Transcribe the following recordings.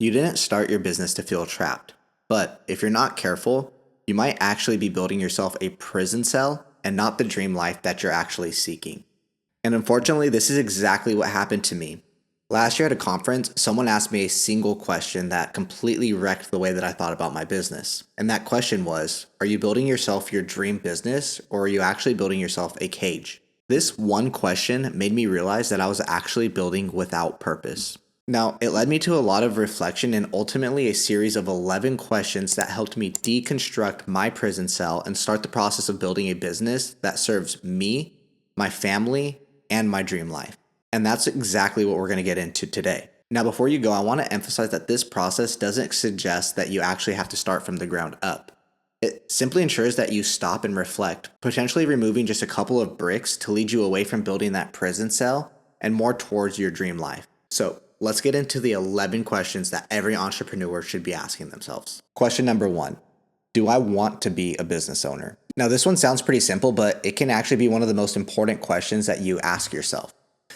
You didn't start your business to feel trapped, but if you're not careful, you might actually be building yourself a prison cell and not the dream life that you're actually seeking. And unfortunately, this is exactly what happened to me. Last year at a conference, someone asked me a single question that completely wrecked the way that I thought about my business. And that question was, are you building yourself your dream business, or are you actually building yourself a cage? This one question made me realize that I was actually building without purpose. Now, it led me to a lot of reflection and ultimately a series of 11 questions that helped me deconstruct my prison cell and start the process of building a business that serves me, my family, and my dream life. And that's exactly what we're going to get into today. Now, before you go, I want to emphasize that this process doesn't suggest that you actually have to start from the ground up. It simply ensures that you stop and reflect, potentially removing just a couple of bricks to lead you away from building that prison cell and more towards your dream life. So let's get into the 11 questions that every entrepreneur should be asking themselves. Question number 1. Do I want to be a business owner? Now, this one sounds pretty simple, but it can actually be one of the most important questions that you ask yourself.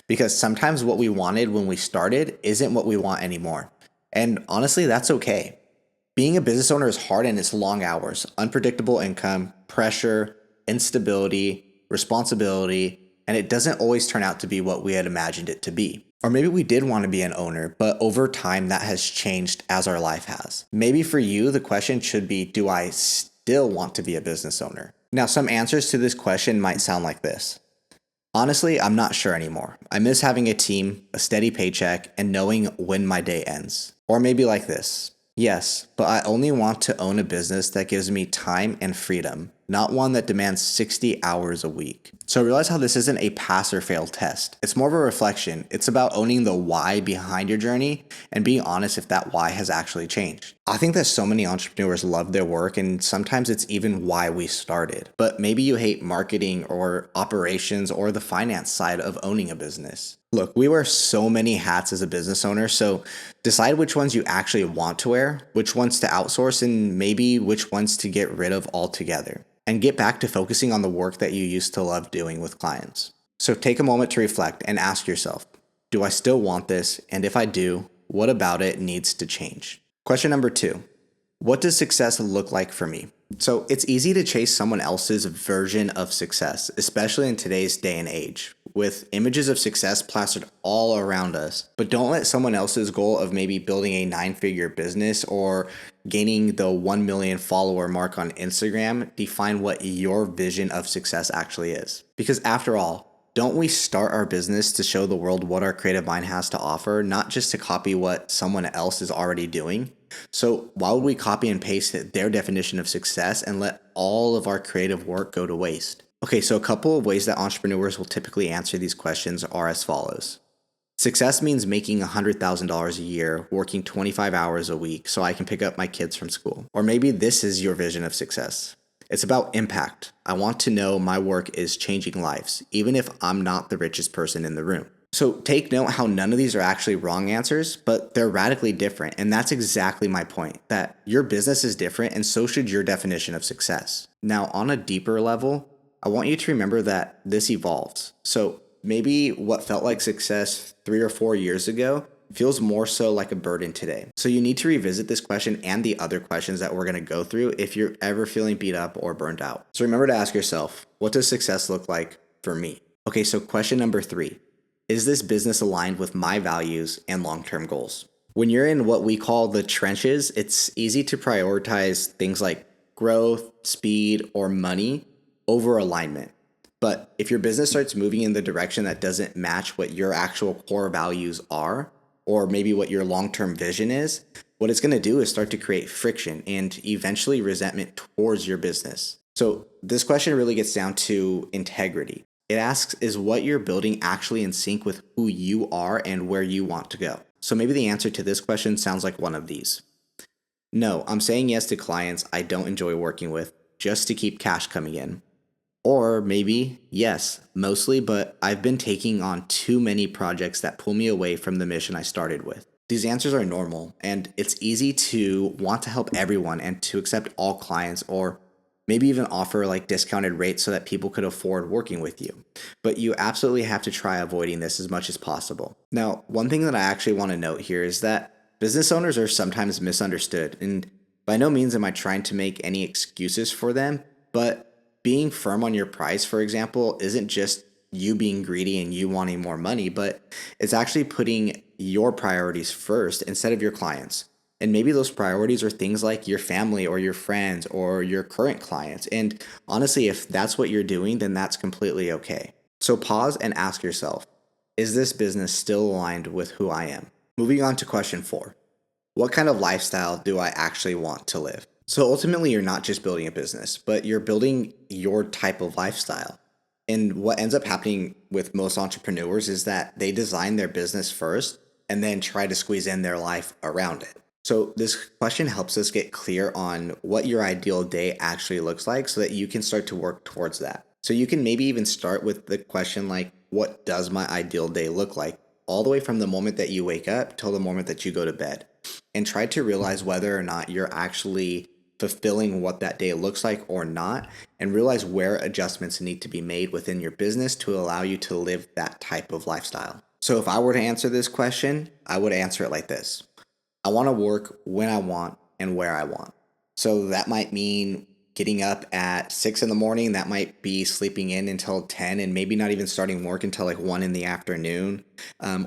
Because sometimes what we wanted when we started isn't what we want anymore. And honestly, that's okay. Being a business owner is hard and it's long hours, unpredictable income, pressure, instability, responsibility, and it doesn't always turn out to be what we had imagined it to be. Or maybe we did want to be an owner, but over time that has changed as our life has. Maybe for you, the question should be, do I still want to be a business owner? Now, some answers to this question might sound like this. Honestly, I'm not sure anymore. I miss having a team, a steady paycheck, and knowing when my day ends. Or maybe like this. Yes, but I only want to own a business that gives me time and freedom, not one that demands 60 hours a week. So realize how this isn't a pass or fail test. It's more of a reflection. It's about owning the why behind your journey and being honest if that why has actually changed. I think that so many entrepreneurs love their work and sometimes it's even why we started. But maybe you hate marketing or operations or the finance side of owning a business. Look, we wear so many hats as a business owner, so decide which ones you actually want to wear, which ones to outsource, and maybe which ones to get rid of altogether. And get back to focusing on the work that you used to love doing with clients. So take a moment to reflect and ask yourself, do I still want this? And if I do, what about it needs to change? Question number 2, what does success look like for me? So it's easy to chase someone else's version of success, especially in today's day and age, with images of success plastered all around us. But don't let someone else's goal of maybe building a 9-figure business or gaining the 1 million follower mark on Instagram define what your vision of success actually is. Because after all, don't we start our business to show the world what our creative mind has to offer, not just to copy what someone else is already doing? So why would we copy and paste their definition of success and let all of our creative work go to waste? Okay, so a couple of ways that entrepreneurs will typically answer these questions are as follows. Success means making $100,000 a year, working 25 hours a week so I can pick up my kids from school. Or maybe this is your vision of success. It's about impact. I want to know my work is changing lives, even if I'm not the richest person in the room. So take note how none of these are actually wrong answers, but they're radically different. And that's exactly my point, that your business is different and so should your definition of success. Now, on a deeper level, I want you to remember that this evolves. So maybe what felt like success 3 or 4 years ago feels more so like a burden today. So you need to revisit this question and the other questions that we're going to go through if you're ever feeling beat up or burned out. So remember to ask yourself, what does success look like for me? Okay, so question number 3. Is this business aligned with my values and long-term goals? When you're in what we call the trenches, it's easy to prioritize things like growth, speed, or money over alignment. But if your business starts moving in the direction that doesn't match what your actual core values are, or maybe what your long-term vision is, what it's going to do is start to create friction and eventually resentment towards your business. So this question really gets down to integrity. It asks, is what you're building actually in sync with who you are and where you want to go? So maybe the answer to this question sounds like one of these. No, I'm saying yes to clients I don't enjoy working with just to keep cash coming in. Or maybe, yes, mostly, but I've been taking on too many projects that pull me away from the mission I started with. These answers are normal, and it's easy to want to help everyone and to accept all clients or maybe even offer like discounted rates so that people could afford working with you. But you absolutely have to try avoiding this as much as possible. Now, one thing that I actually want to note here is that Business owners are sometimes misunderstood, and by no means am I trying to make any excuses for them, but being firm on your price, for example, isn't just you being greedy and you wanting more money, but it's actually putting your priorities first instead of your clients. And maybe those priorities are things like your family or your friends or your current clients. And honestly, if that's what you're doing, then that's completely okay. So pause and ask yourself, is this business still aligned with who I am? Moving on to question 4. What kind of lifestyle do I actually want to live? So ultimately, you're not just building a business, but you're building your type of lifestyle. And what ends up happening with most entrepreneurs is that they design their business first and then try to squeeze in their life around it. So this question helps us get clear on what your ideal day actually looks like so that you can start to work towards that. So you can maybe even start with the question like, what does my ideal day look like? All the way from the moment that you wake up till the moment that you go to bed. And try to realize whether or not you're actually fulfilling what that day looks like or not, and realize where adjustments need to be made within your business to allow you to live that type of lifestyle. So if I were to answer this question, I would answer it like this. I want to work when I want and where I want. So that might mean getting up at 6 in the morning. That might be sleeping in until 10 and maybe not even starting work until like 1 in the afternoon.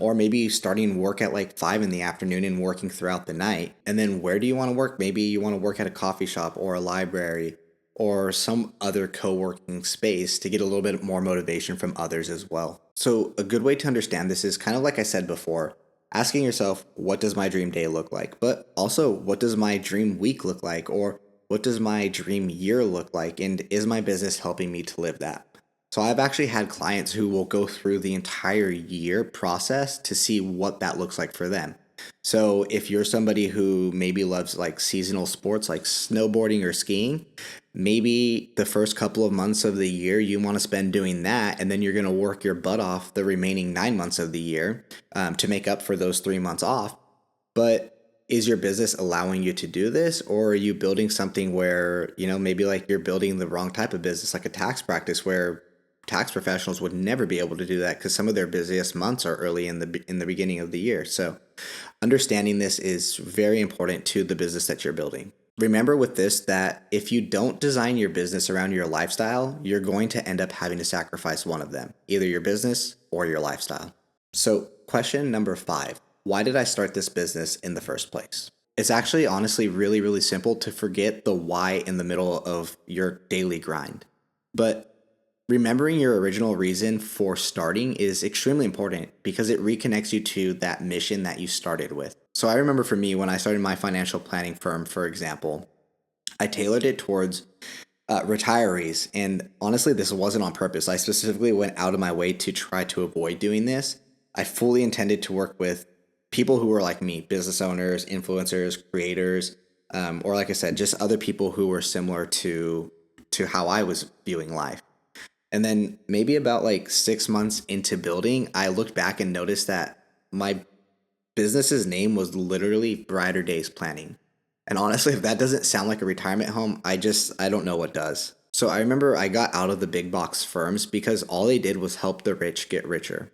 Or maybe starting work at like 5 in the afternoon and working throughout the night. And then where do you want to work? Maybe you want to work at a coffee shop or a library or some other co-working space to get a little bit more motivation from others as well. So a good way to understand this is kind of like I said before, asking yourself, what does my dream day look like? But also, what does my dream week look like? Or what does my dream year look like? And is my business helping me to live that? So I've actually had clients who will go through the entire year process to see what that looks like for them. So if you're somebody who maybe loves like seasonal sports like snowboarding or skiing, maybe the first couple of months of the year you want to spend doing that, and then you're going to work your butt off the remaining 9 months of the year to make up for those 3 months off. But is your business allowing you to do this, or are you building something where, maybe like you're building the wrong type of business, like a tax practice where tax professionals would never be able to do that because some of their busiest months are early in the beginning of the year. So understanding this is very important to the business that you're building. Remember with this that if you don't design your business around your lifestyle, you're going to end up having to sacrifice one of them, either your business or your lifestyle. So question number 5, why did I start this business in the first place? It's actually honestly really, really simple to forget the why in the middle of your daily grind. But remembering your original reason for starting is extremely important because it reconnects you to that mission that you started with. So I remember for me, when I started my financial planning firm, for example, I tailored it towards retirees. And honestly, this wasn't on purpose. I specifically went out of my way to try to avoid doing this. I fully intended to work with people who were like me, business owners, influencers, creators, or like I said, just other people who were similar to how I was viewing life. And then maybe about like 6 months into building, I looked back and noticed that my business's name was literally Brighter Days Planning. And honestly, if that doesn't sound like a retirement home, I don't know what does. So I remember I got out of the big box firms because all they did was help the rich get richer.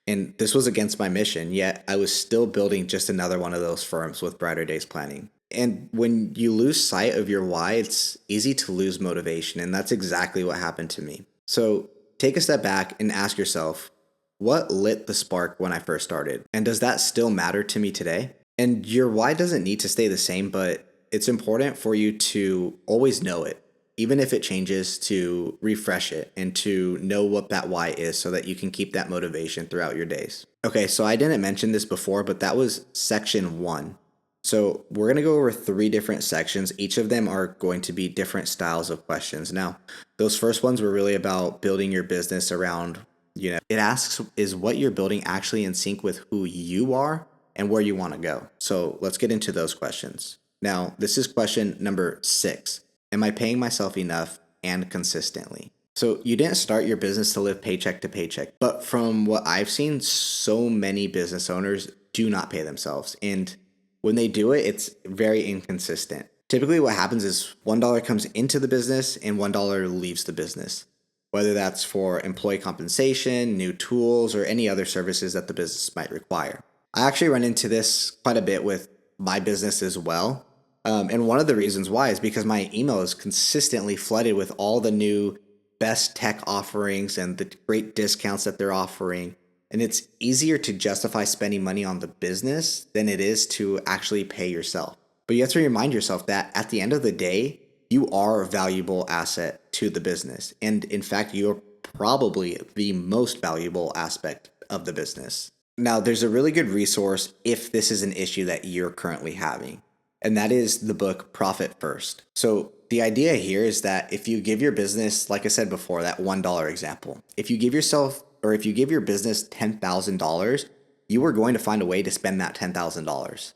And this was against my mission, yet I was still building just another one of those firms with Brighter Days Planning. And when you lose sight of your why, it's easy to lose motivation. And that's exactly what happened to me. So take a step back and ask yourself, what lit the spark when I first started? And does that still matter to me today? And your why doesn't need to stay the same, but it's important for you to always know it, even if it changes, to refresh it and to know what that why is so that you can keep that motivation throughout your days. Okay, so I didn't mention this before, but that was section 1. So we're going to go over 3 different sections. Each of them are going to be different styles of questions. Now, those first ones were really about building your business around, it asks, is what you're building actually in sync with who you are and where you want to go? So let's get into those questions. Now, this is question number 6. Am I paying myself enough and consistently? So you didn't start your business to live paycheck to paycheck, but from what I've seen, so many business owners do not pay themselves. And when they do it, it's very inconsistent. Typically what happens is $1 comes into the business and $1 leaves the business, whether that's for employee compensation, new tools, or any other services that the business might require. I actually run into this quite a bit with my business as well. And one of the reasons why is because my email is consistently flooded with all the new best tech offerings and the great discounts that they're offering. And it's easier to justify spending money on the business than it is to actually pay yourself. But you have to remind yourself that at the end of the day, you are a valuable asset to the business. And in fact, you're probably the most valuable aspect of the business. Now, there's a really good resource if this is an issue that you're currently having, and that is the book Profit First. So, the idea here is that if you give your business, like I said before, that $1 example, if you give yourself or if you give your business $10,000, you are going to find a way to spend that $10,000.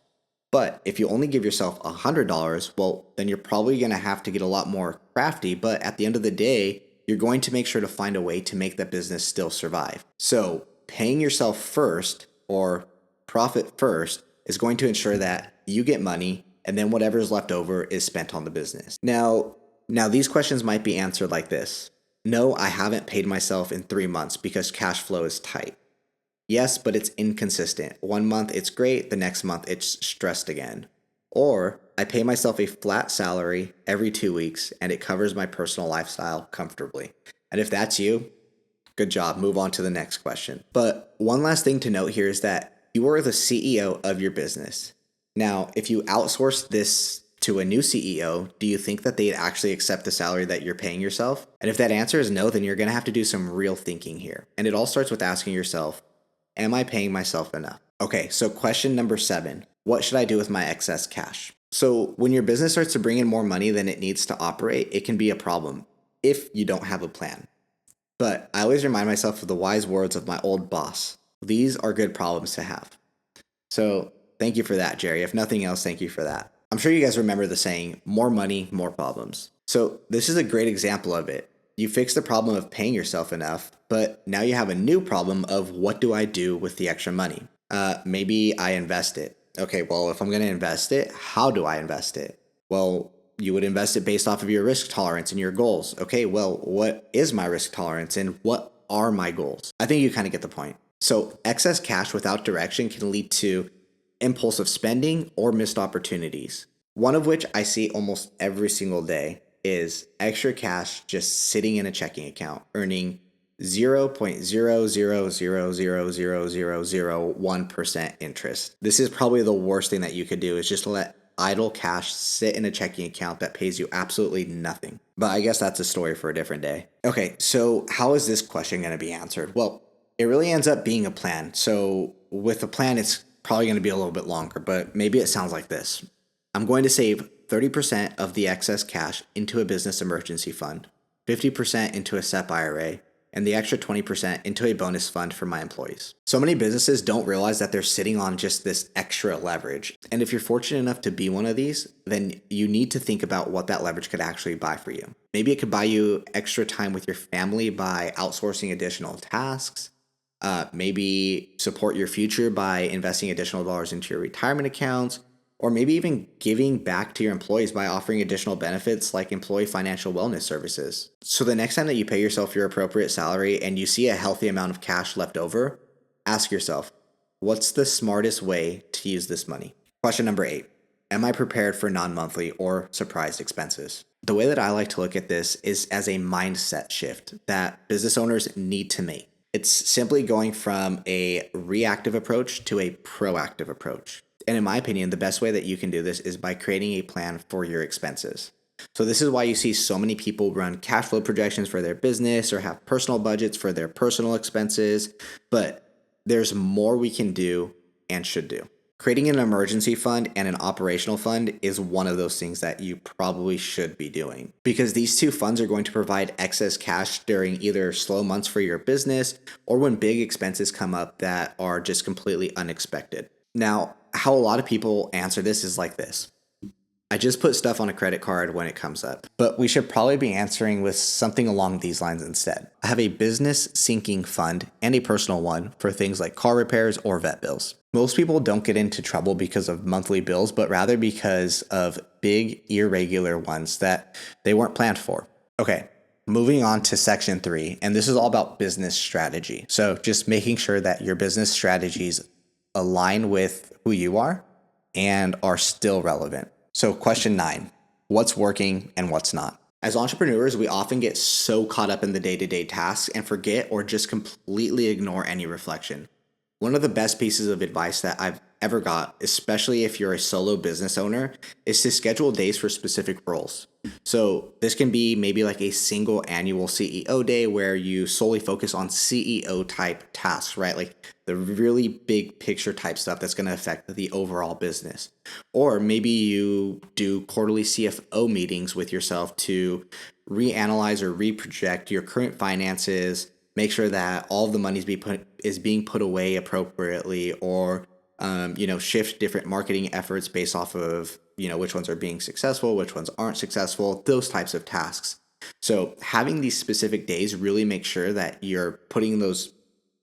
But if you only give yourself $100, well, then you're probably going to have to get a lot more crafty. But at the end of the day, you're going to make sure to find a way to make that business still survive. So paying yourself first or profit first is going to ensure that you get money and then whatever is left over is spent on the business. Now these questions might be answered like this. No, I haven't paid myself in 3 months because cash flow is tight. Yes, but it's inconsistent. 1 month it's great, the next month it's stressed again. Or I pay myself a flat salary every 2 weeks and it covers my personal lifestyle comfortably. And if that's you, good job, move on to the next question. But one last thing to note here is that you are the CEO of your business. Now, if you outsource this to a new CEO, do you think that they'd actually accept the salary that you're paying yourself? And if that answer is no, then you're going to have to do some real thinking here. And it all starts with asking yourself, am I paying myself enough? Okay, so question number 7, what should I do with my excess cash? So when your business starts to bring in more money than it needs to operate, it can be a problem if you don't have a plan. But I always remind myself of the wise words of my old boss. These are good problems to have. So thank you for that, Jerry. If nothing else, thank you for that. I'm sure you guys remember the saying, more money, more problems. So this is a great example of it. You fix the problem of paying yourself enough, but now you have a new problem of what do I do with the extra money? Maybe I invest it. Okay, well, if I'm going to invest it, how do I invest it? Well, you would invest it based off of your risk tolerance and your goals. Okay, well, what is my risk tolerance and what are my goals? I think you kind of get the point. So excess cash without direction can lead to impulsive spending or missed opportunities. One of which I see almost every single day is extra cash just sitting in a checking account, earning 0.0000001% interest. This is probably the worst thing that you could do, is just let idle cash sit in a checking account that pays you absolutely nothing. But I guess that's a story for a different day. Okay, so how is this question going to be answered? Well, it really ends up being a plan. So with a plan, it's probably going to be a little bit longer, but maybe it sounds like this. I'm going to save 30% of the excess cash into a business emergency fund, 50% into a SEP IRA, and the extra 20% into a bonus fund for my employees. So many businesses don't realize that they're sitting on just this extra leverage. And if you're fortunate enough to be one of these, then you need to think about what that leverage could actually buy for you. Maybe it could buy you extra time with your family by outsourcing additional tasks. Maybe support your future by investing additional dollars into your retirement accounts, or maybe even giving back to your employees by offering additional benefits like employee financial wellness services. So the next time that you pay yourself your appropriate salary and you see a healthy amount of cash left over, ask yourself, what's the smartest way to use this money? Question number 8, am I prepared for non-monthly or surprise expenses? The way that I like to look at this is as a mindset shift that business owners need to make. It's simply going from a reactive approach to a proactive approach. And in my opinion, the best way that you can do this is by creating a plan for your expenses. So this is why you see so many people run cash flow projections for their business or have personal budgets for their personal expenses. But there's more we can do and should do. Creating an emergency fund and an operational fund is one of those things that you probably should be doing, because these two funds are going to provide excess cash during either slow months for your business or when big expenses come up that are just completely unexpected. Now, how a lot of people answer this is like this. I just put stuff on a credit card when it comes up. But we should probably be answering with something along these lines instead. I have a business sinking fund and a personal one for things like car repairs or vet bills. Most people don't get into trouble because of monthly bills, but rather because of big, irregular ones that they weren't planned for. Okay, moving on to section 3, and this is all about business strategy. So just making sure that your business strategies align with who you are and are still relevant. So, question 9, what's working and what's not? As entrepreneurs, we often get so caught up in the day-to-day tasks and forget or just completely ignore any reflection. One of the best pieces of advice that I've ever got, especially if you're a solo business owner, is to schedule days for specific roles. So this can be maybe like a single annual CEO day where you solely focus on CEO type tasks, right? Like the really big picture type stuff that's going to affect the overall business. Or maybe you do quarterly CFO meetings with yourself to reanalyze or reproject your current finances, make sure that all of the money is being put away appropriately, or shift different marketing efforts based off of which ones are being successful, which ones aren't successful, those types of tasks. So having these specific days really make sure that you're putting those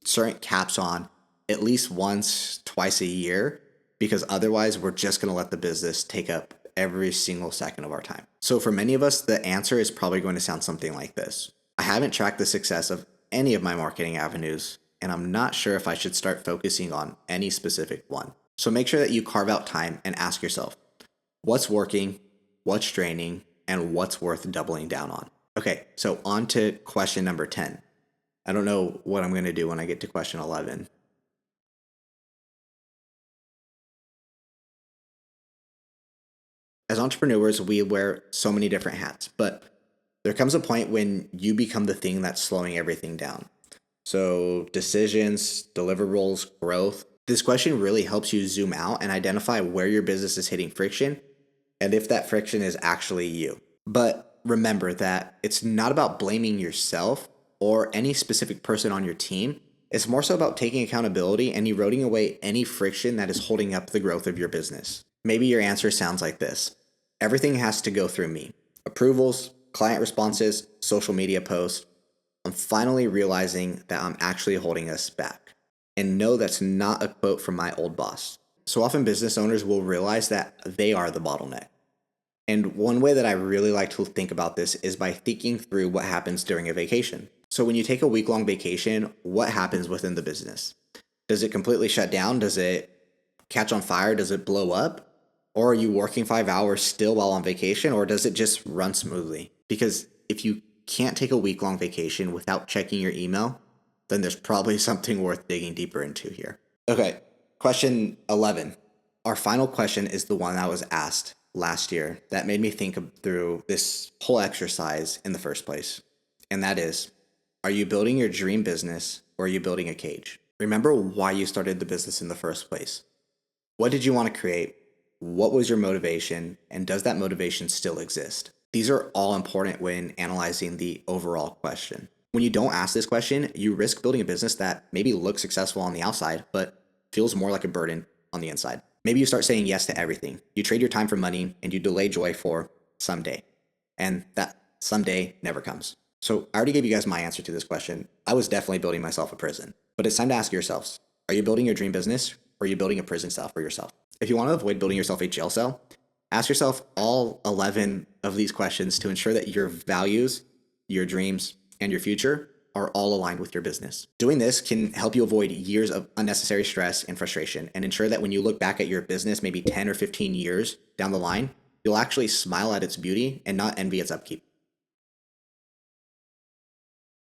certain caps on at least once, twice a year, because otherwise we're just going to let the business take up every single second of our time. So for many of us, the answer is probably going to sound something like this. I haven't tracked the success of any of my marketing avenues, and I'm not sure if I should start focusing on any specific one. So make sure that you carve out time and ask yourself, what's working, what's draining, and what's worth doubling down on? Okay, so on to question number 10. I don't know what I'm going to do when I get to question 11. As entrepreneurs, we wear so many different hats, but there comes a point when you become the thing that's slowing everything down. So decisions, deliverables, growth. This question really helps you zoom out and identify where your business is hitting friction and if that friction is actually you. But remember that it's not about blaming yourself or any specific person on your team. It's more so about taking accountability and eroding away any friction that is holding up the growth of your business. Maybe your answer sounds like this. Everything has to go through me. Approvals, client responses, social media posts. I'm finally realizing that I'm actually holding us back. And no, that's not a quote from my old boss. So often business owners will realize that they are the bottleneck. And one way that I really like to think about this is by thinking through what happens during a vacation. So when you take a week-long vacation, what happens within the business? Does it completely shut down? Does it catch on fire? Does it blow up? Or are you working 5 hours still while on vacation? Or does it just run smoothly? Because if you can't take a week-long vacation without checking your email, then there's probably something worth digging deeper into here. Okay, question 11. Our final question is the one that was asked last year that made me think through this whole exercise in the first place. And that is, are you building your dream business or are you building a cage? Remember why you started the business in the first place. What did you want to create? What was your motivation? And does that motivation still exist? These are all important when analyzing the overall question. When you don't ask this question, you risk building a business that maybe looks successful on the outside, but feels more like a burden on the inside. Maybe you start saying yes to everything. You trade your time for money and you delay joy for someday. And that someday never comes. So I already gave you guys my answer to this question. I was definitely building myself a prison. But it's time to ask yourselves, are you building your dream business or are you building a prison cell for yourself? If you want to avoid building yourself a jail cell, ask yourself all 11 of these questions to ensure that your values, your dreams, and your future are all aligned with your business. Doing this can help you avoid years of unnecessary stress and frustration and ensure that when you look back at your business maybe 10 or 15 years down the line, you'll actually smile at its beauty and not envy its upkeep.